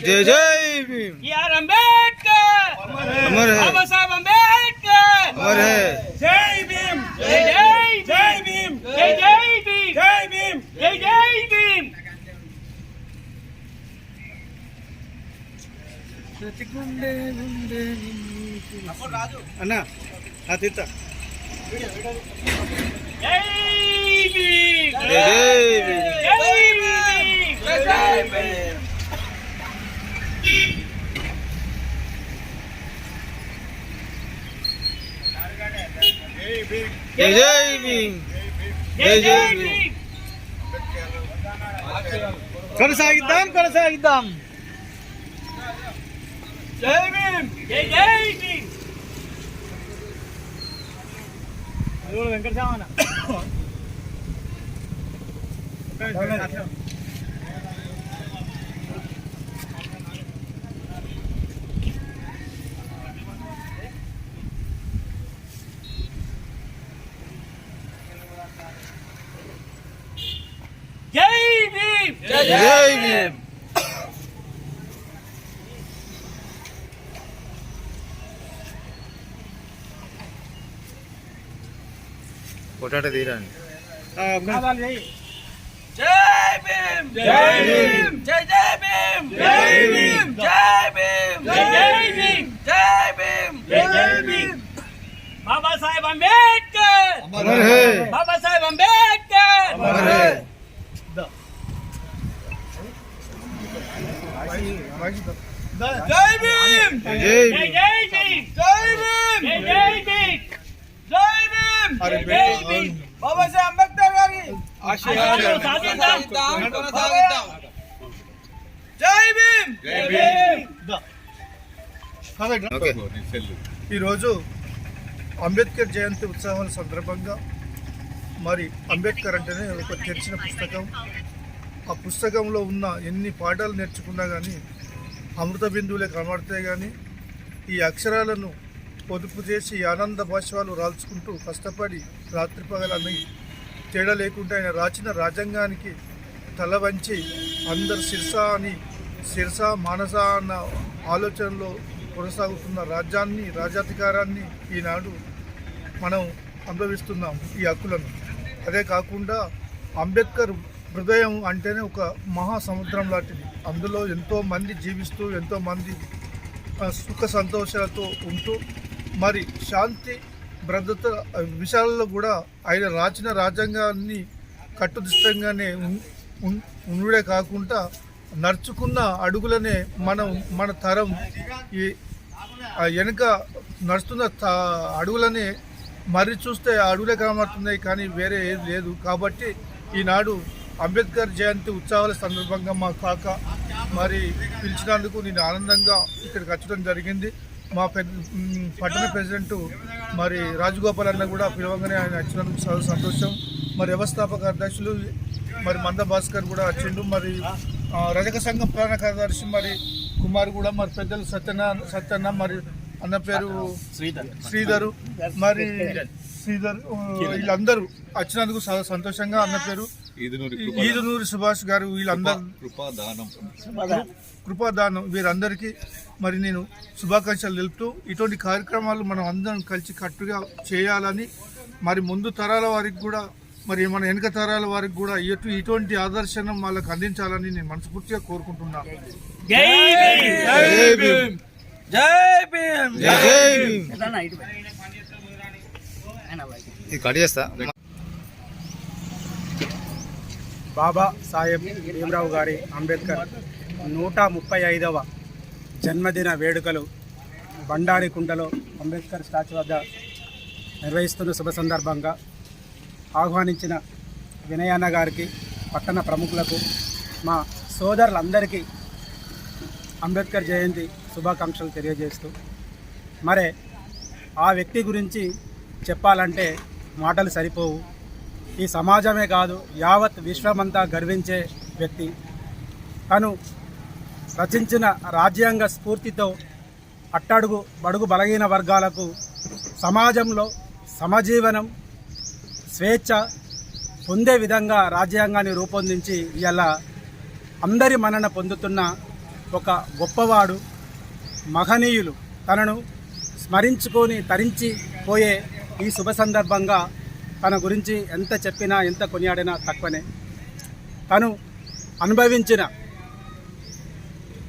जय जय भीम। यार अम्बेडकर अमर है, बाबा साहब अम्बेडकर अमर है। जय भीम, जय जय जय भीम, जय जय भीम, जय भीम, जय जय भीम। अन्ना हाथ जय भीम, जय जय भीम। जय भीम, जय भीम। जय जय भीम, जय जय भीम। కొనసాగిద్దాం కొనసాగిద్దాం। जय भीम, जय जय भीम। వెంకట సామన్న जय भीम, जय जय भीम। పొటాటో తీరండి। जय भीम, जय भीम, जय जय भीम, जय भीम, जय भीम, जय जय भीम, जय भीम, जय जय भीम। बाबा साहेब अम्बेडकर अमर है, बाबा साहेब अम्बेडकर अमर है। जय भीम, जय जय भीम। जय भीम, जय भीम, जय जय भीम, जय भीम, जय जय भीम। बाबा साहेब अम्बेडकर गारी ఆశయాలను సాధిద్దాం కొనసాగిద్దాం। జై భీమ్, జై భీమ్। ఓకే। ఈరోజు అంబేద్కర్ జయంతి ఉత్సవాల సందర్భంగా మరి అంబేద్కర్ అంటేనే ఒక తెరిచిన పుస్తకం. ఆ పుస్తకంలో ఉన్న ఎన్ని పాఠాలు నేర్చుకున్నా కానీ అమృత బిందువులే కనబడితే కానీ ఈ అక్షరాలను పొదుపు చేసి ఆనంద భాష్యాలు రాల్చుకుంటూ కష్టపడి రాత్రి పగలని తేడా లేకుండా ఆయన రాసిన రాజ్యాంగానికి తల వంచి అందరు శిరస మానస అన్న ఆలోచనలో కొనసాగుతున్న రాజ్యాధికారాన్ని ఈనాడు మనం అనుభవిస్తున్నాం ఈ హక్కులను. అదే కాకుండా అంబేద్కర్ హృదయం అంటేనే ఒక మహాసముద్రం లాంటిది. అందులో ఎంతోమంది జీవిస్తూ ఎంతోమంది సుఖ సంతోషాలతో ఉంటూ మరి శాంతి భద్రత విషయాలలో కూడా ఆయన రాసిన రాజ్యాంగాన్ని కట్టుదిష్టంగానే ఉండే కాకుండా నడుచుకున్న అడుగులనే మన తరం ఈ వెనుక నడుస్తున్న అడుగులనే మరి చూస్తే అడుగులే కనబడుతున్నాయి కానీ వేరే ఏది లేదు. కాబట్టి ఈనాడు అంబేద్కర్ జయంతి ఉత్సవాల సందర్భంగా మా కాక మరి పిలిచినందుకు నేను ఆనందంగా ఇక్కడికి వచ్చడం జరిగింది. మా పట్టణ ప్రెసిడెంట్ మరి రాజగోపాల్ అన్న కూడా పిలవంగానే ఆయన వచ్చినందుకు చాలా సంతోషం. మరి వ్యవస్థాపక అధ్యక్షులు మరి మంద భాస్కర్ కూడా వచ్చిండు. మరి రజక సంఘం ప్రధాన కార్యదర్శి మరి కుమార్ కూడా మరి పెద్దలు సత్యన్న మరి అన్న పేరు శ్రీధరు మరి వీళ్ళందరూ వచ్చినందుకు చాలా సంతోషంగా. అన్న పేరు ఈదునూరి సుభాష్ గారు వీళ్ళందరూ కృపాదానం వీరందరికీ మరి నేను శుభాకాంక్షలు తెలుపుతూ ఇటువంటి కార్యక్రమాలు మనం అందరం కలిసి కట్టుగా చేయాలని మరి ముందు తరాల వారికి కూడా మరి మన వెనుక తరాల వారికి కూడా ఇటువంటి ఆదర్శనం వాళ్ళకి అందించాలని నేను మనస్ఫూర్తిగా కోరుకుంటున్నాను. బాబా సాహెబ్ భీమ్రావు గారి అంబేద్కర్ 135వ జన్మదిన వేడుకలు బండారికుంటలో అంబేద్కర్ స్టాచ్యూ వద్ద నిర్వహిస్తున్న శుభ సందర్భంగా ఆహ్వానించిన వినయన్న గారికి, పట్టణ ప్రముఖులకు, మా సోదరులందరికీ అంబేద్కర్ జయంతి శుభాకాంక్షలు తెలియజేస్తూ, మరే ఆ వ్యక్తి గురించి చెప్పాలంటే మాటలు సరిపోవు. ఈ సమాజమే కాదు యావత్ విశ్వమంతా గర్వించే వ్యక్తి. తను రచించిన రాజ్యాంగ స్ఫూర్తితో అట్టడుగు బడుగు బలహీన వర్గాలకు సమాజంలో సమజీవనం స్వేచ్ఛ పొందే విధంగా రాజ్యాంగాన్ని రూపొందించి ఇవాళ అందరి మన్నన పొందుతున్న ఒక గొప్పవాడు. మహనీయులు తనను స్మరించుకొని తరించిపోయే ఈ శుభ సందర్భంగా తన గురించి ఎంత చెప్పినా ఎంత కొనియాడినా తక్కువనే. తను అనుభవించిన,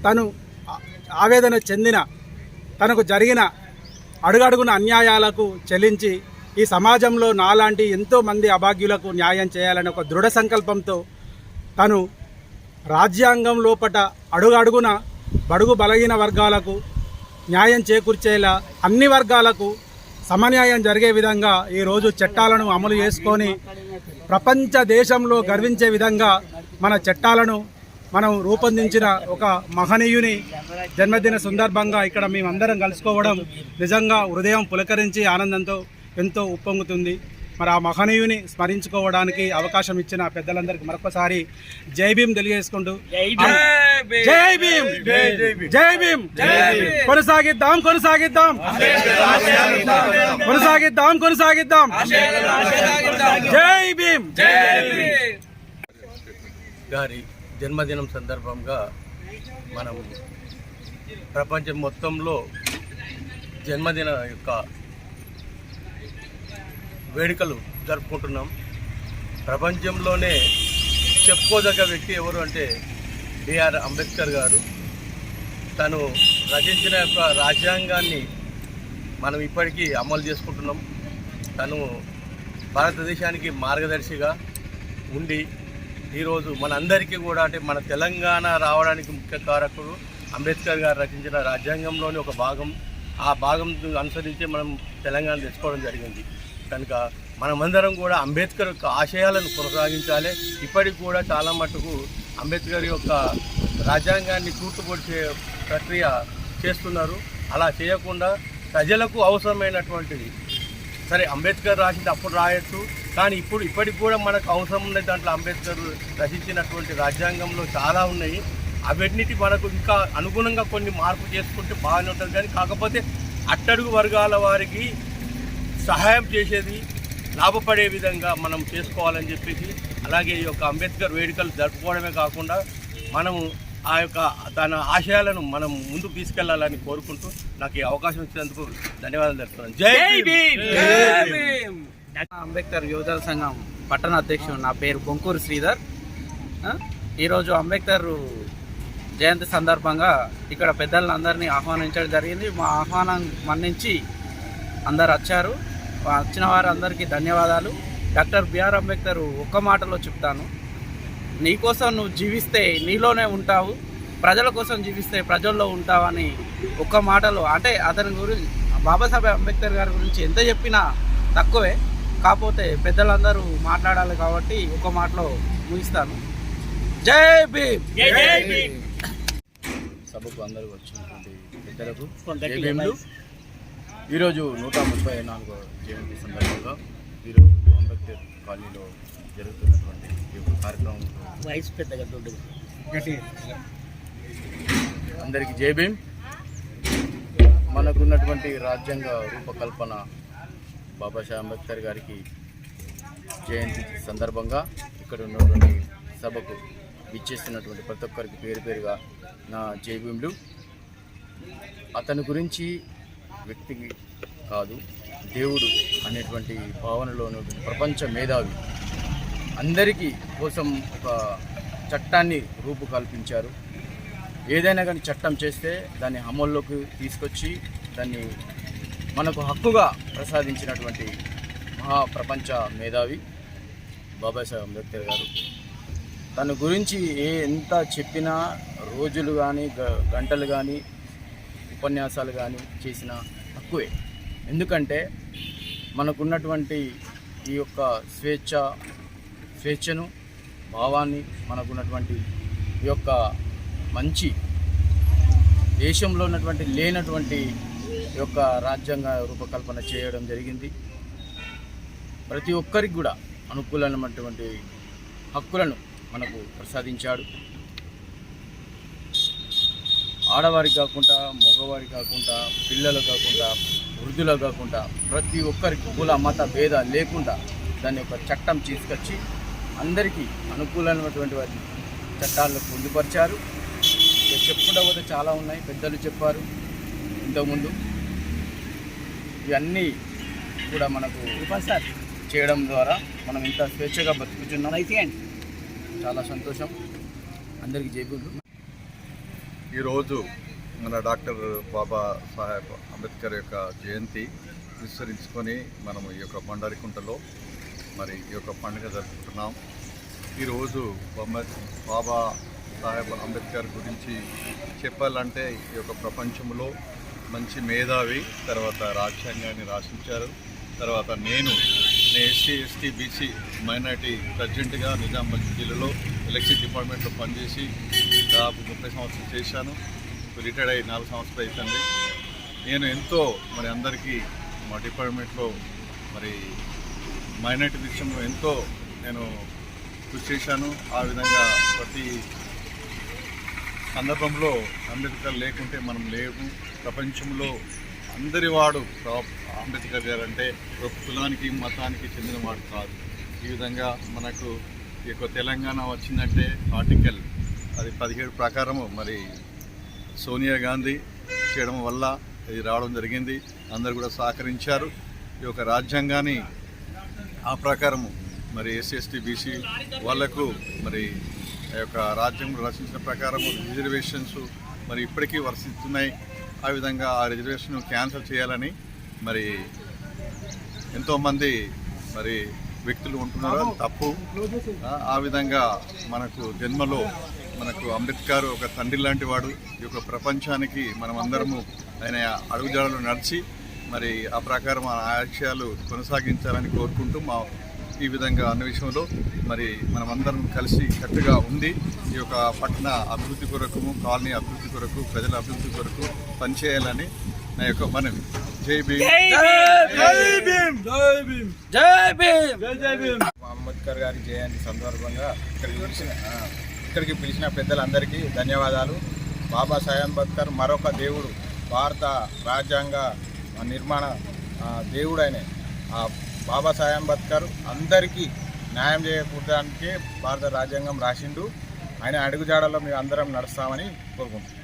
తను ఆవేదన చెందిన, తనకు జరిగిన అడుగడుగున అన్యాయాలకు చెల్లించి ఈ సమాజంలో నాలాంటి ఎంతోమంది అభాగ్యులకు న్యాయం చేయాలనే ఒక దృఢ సంకల్పంతో తను రాజ్యాంగం లోపట అడుగడుగున బడుగు బలహీన వర్గాలకు న్యాయం చేకూర్చేలా అన్ని వర్గాలకు సమన్యాయం జరిగే విధంగా ఈరోజు చట్టాలను అమలు చేసుకొని ప్రపంచ దేశంలో గర్వించే విధంగా మన చట్టాలను మనం రూపొందించిన ఒక మహనీయుని జన్మదిన సందర్భంగా ఇక్కడ మేమందరం కలుసుకోవడం నిజంగా హృదయం పులకరించి ఆనందంతో ఎంతో ఉప్పొంగుతుంది. మరి ఆ మహనీయుని స్మరించుకోవడానికి అవకాశం ఇచ్చిన పెద్దలందరికీ మరొకసారి జై భీమ్ తెలియజేసుకుంటూ జై భీమ్ జై భీమ్ కొనసాగిద్దాం కొనసాగిద్దాం కొనసాగిద్దాం కొనసాగిద్దాం జై భీమ్ గారి జన్మదినం సందర్భంగా మనం ప్రపంచం మొత్తంలో జన్మదిన యొక్క వేడుకలు జరుపుకుంటున్నాం. ప్రపంచంలోనే చెప్పుకోదగ్గ వ్యక్తి ఎవరు అంటే బిఆర్ అంబేద్కర్ గారు. తను రచించిన యొక్క రాజ్యాంగాన్ని మనం ఇప్పటికీ అమలు చేసుకుంటున్నాం. తను భారతదేశానికి మార్గదర్శిగా ఉండి ఈరోజు మనందరికీ కూడా అంటే మన తెలంగాణ రావడానికి ముఖ్య కారకుడు అంబేద్కర్ గారు రచించిన రాజ్యాంగంలోని ఒక భాగం. ఆ భాగం అనుసరించి మనం తెలంగాణ తెచ్చుకోవడం జరిగింది. కనుక మనమందరం కూడా అంబేద్కర్ యొక్క ఆశయాలను కొనసాగించాలి. ఇప్పటికి కూడా చాలా మటుకు అంబేద్కర్ యొక్క రాజ్యాంగాన్ని తూర్పుపొడిచే ప్రక్రియ చేస్తున్నారు. అలా చేయకుండా ప్రజలకు అవసరమైనటువంటిది సరే అంబేద్కర్ రాసింది అప్పుడు రాయొచ్చు, కానీ ఇప్పటికి కూడా మనకు అవసరం ఉన్నాయి. దాంట్లో అంబేద్కర్ రచించినటువంటి రాజ్యాంగంలో చాలా ఉన్నాయి. అవన్నిటి మనకు ఇంకా అనుగుణంగా కొన్ని మార్పు చేసుకుంటే బాగానే ఉంటుంది. కానీ కాకపోతే అట్టడుగు వర్గాల వారికి సహాయం చేసేది లాభపడే విధంగా మనం చేసుకోవాలని చెప్పేసి, అలాగే ఈ యొక్క అంబేద్కర్ వేడుకలు జరుపుకోవడమే కాకుండా మనము ఆ యొక్క తన ఆశయాలను మనం ముందుకు తీసుకెళ్లాలని కోరుకుంటూ నాకు ఈ అవకాశం ఇచ్చినందుకు ధన్యవాదాలు తెలుపుతున్నాను. జై భీమ్. అంబేద్కర్ యువజన సంఘం పట్టణ అధ్యక్షుడు. నా పేరు బొంకూరు శ్రీధర్. ఈరోజు అంబేద్కర్ జయంతి సందర్భంగా ఇక్కడ పెద్దలందరినీ ఆహ్వానించడం జరిగింది. మా ఆహ్వానం మన్నించి అందరు వచ్చారు. వచ్చిన వారందరికీ ధన్యవాదాలు. డాక్టర్ బిఆర్ అంబేద్కర్ ఒక్క మాటలో చెప్తాను, నీకోసం నువ్వు జీవిస్తే నీలోనే ఉంటావు, ప్రజల కోసం జీవిస్తే ప్రజల్లో ఉంటావని ఒక్క మాటలో. అంటే అతని గురించి బాబాసాహెబ్ అంబేద్కర్ గారి గురించి ఎంత చెప్పినా తక్కువే. కాకపోతే పెద్దలందరూ మాట్లాడాలి కాబట్టి ఒక మాటలో ముగిస్తాను. జై భీమ్. సభకు అందరూ వచ్చినటువంటి పెద్దలకు జై భీములు. ఈరోజు 134వ జయంతి సందర్భంగా ఈరోజు అంబేద్కర్ కాలనీలో జరుగుతున్నటువంటి ఈ యొక్క కార్యక్రమంలో అందరికీ జై భీమ్. మనకున్నటువంటి రాజ్యాంగ రూపకల్పన బాబాసాహెబ్ అంబేద్కర్ గారికి జయంతి సందర్భంగా ఇక్కడ ఉన్నటువంటి సభకు ఇచ్చేస్తున్నటువంటి ప్రతి ఒక్కరికి పేరు పేరుగా నా జై భీములు. అతని గురించి వ్యక్తికి కాదు, దేవుడు అనేటువంటి భావనలో ఉన్నటువంటి ప్రపంచ మేధావి అందరికీ కోసం ఒక చట్టాన్ని రూపకల్పించారు. ఏదైనా కానీ చట్టం చేస్తే దాన్ని అమల్లోకి తీసుకొచ్చి దాన్ని మనకు హక్కుగా ప్రసాదించినటువంటి మహాప్రపంచ మేధావి బాబాసాహెబ్ అంబేద్కర్ గారు. తన గురించి ఎంత చెప్పినా రోజులు కానీ గంటలు కానీ ఉపన్యాసాలు కానీ చేసిన తక్కువే. ఎందుకంటే మనకున్నటువంటి ఈ యొక్క స్వేచ్ఛను భావాన్ని మనకున్నటువంటి ఈ యొక్క మంచి దేశంలో ఉన్నటువంటి లేనటువంటి ఈ యొక్క రాజ్యాంగ రూపకల్పన చేయడం జరిగింది. ప్రతి ఒక్కరికి కూడా అనుకూలమైనటువంటి హక్కులను మనకు ప్రసాదించాడు. ఆడవారికి కాకుండా, మగవారికి కాకుండా, పిల్లలు కాకుండా, వృద్ధులకు కాకుండా ప్రతి ఒక్కరికి కుల మత భేదాలు లేకుండా దాన్ని ఒక చట్టం తీసుకొచ్చి అందరికీ అనుకూలమైనటువంటి వారి చట్టాలను పొందుపరిచారు. చెప్పుకుంటూ పోతే చాలా ఉన్నాయి, పెద్దలు చెప్పారు ఇంతకుముందు. ఇవన్నీ కూడా మనకు చేయడం ద్వారా మనం ఇంత స్వేచ్ఛగా బతుకుతున్నాం. చాలా సంతోషం. అందరికీ జైబులు. ఈరోజు మన డాక్టర్ బాబా సాహెబ్ అంబేద్కర్ యొక్క జయంతి విస్తరించుకొని మనము ఈ యొక్క బండారికుంటలో మరి ఈ యొక్క పండుగ జరుపుకుంటున్నాం. ఈరోజు బాబా సాహెబ్ అంబేద్కర్ గురించి చెప్పాలంటే ఈ యొక్క ప్రపంచంలో మంచి మేధావి, తర్వాత రాజ్యాంగాన్ని రాసించారు. తర్వాత నేను ఎస్సీ ఎస్టీ బీసీ మైనార్టీ ప్రెసిడెంట్గా నిజామాబాద్ జిల్లాలో ఎలక్షన్ డిపార్ట్మెంట్లో పనిచేసి దాదాపు 30 సంవత్సరాలు చేశాను. రిటైర్డ్ అయ్యి 4 సంవత్సరాలు అవుతుంది. నేను ఎంతో మరి అందరికీ మా డిపార్ట్మెంట్లో మరి మైనార్టీ విషయంలో ఎంతో నేను కృషి చేశాను. ఆ విధంగా ప్రతి సందర్భంలో అంబేద్కర్ లేకుంటే మనం లేవు. ప్రపంచంలో అందరివాడు అంబేద్కర్ గారు అంటే ఒక కులానికి మతానికి చెందినవాడు కాదు. ఈ విధంగా మనకు ఈ యొక్క తెలంగాణ వచ్చిందంటే ఆర్టికల్ అది 17 ప్రకారము మరి సోనియా గాంధీ చేయడం వల్ల ఇది రావడం జరిగింది. అందరు కూడా సహకరించారు. ఈ యొక్క రాజ్యాంగాన్ని ఆ ప్రకారము మరి ఎస్సీ ఎస్టీ బీసీ వాళ్లకు మరి ఆ యొక్క రాజ్యాంగం రచించిన ప్రకారం రిజర్వేషన్స్ మరి ఇప్పటికీ వర్తిస్తున్నాయి. ఆ విధంగా ఆ రిజర్వేషన్ క్యాన్సిల్ చేయాలని మరి ఎంతోమంది మరి వ్యక్తులు ఉంటున్నారు. అది తప్పు. ఆ విధంగా మనకు జన్మలో మనకు అంబేద్కర్ ఒక తండ్రి లాంటి వాడు. ఈ యొక్క ప్రపంచానికి మనం అందరము ఆయన అడుగుజాడలు నడిచి మరి ఆ ప్రకారం ఆ ఆశయాలు కొనసాగించాలని కోరుకుంటూ ఈ విధంగా అన్న విషయంలో మరి మనమందరం కలిసి కట్టుగా ఉంది ఈ యొక్క పట్టణ అభివృద్ధి కొరకు, కాలనీ అభివృద్ధి కొరకు, ప్రజల అభివృద్ధి కొరకు పనిచేయాలని నా యొక్క మనవి. జై భీమ్. అంబేద్కర్ గారి జయంతి సందర్భంగా ఇక్కడికి పిలిచిన పెద్దలందరికీ ధన్యవాదాలు. బాబాసాహెబ్ అంబేద్కర్ మరొక దేవుడు, భారత రాజ్యాంగ నిర్మాణ దేవుడైన బాబాసాహెబ్ అంబేద్కర్ అందరికీ న్యాయం చేయకూడదానికే భారత రాజ్యాంగం రాసిండు. ఆయన అడుగుజాడలో మేము అందరం నడుస్తామని కోరుకుంటున్నాం.